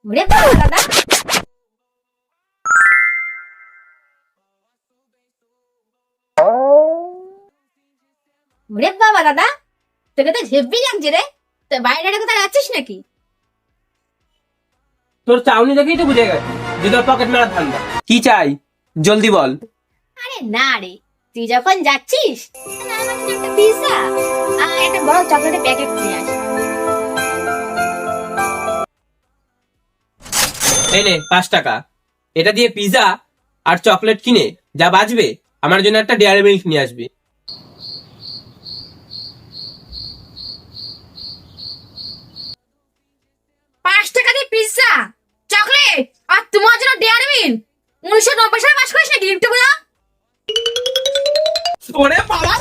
ওরে বাবা দাদা, ওরে বাবা দাদা, তোকে তো হেব্বি লাগছে রে। তো বাইরে কোথায় যাচ্ছিস নাকি? তোর চাউনি দেখেই তো বুঝে গেছে যে তোর পকেট মারা ধান্দা। কি চাই জলদি বল। আরে না রে, তুই যখন যাচ্ছিস তাহলে আমার জন্য একটা পিৎজা আর একটা বড় চকলেটের প্যাকেট নিয়ে আস। এই নে 5 টাকা, এটা দিয়ে পিজা আর চকলেট কিনে যা বাঁচবে আমার জন্য একটা ডেয়ারি মিল্ক নিয়ে আসবি। 5 টাকা দিয়ে পিৎজা, চকলেট আর তোমার জন্য ডেয়ারি মিল্ক। 1990 সালে পাস করিস নাকি গিফটগুলো? ওরে বাবা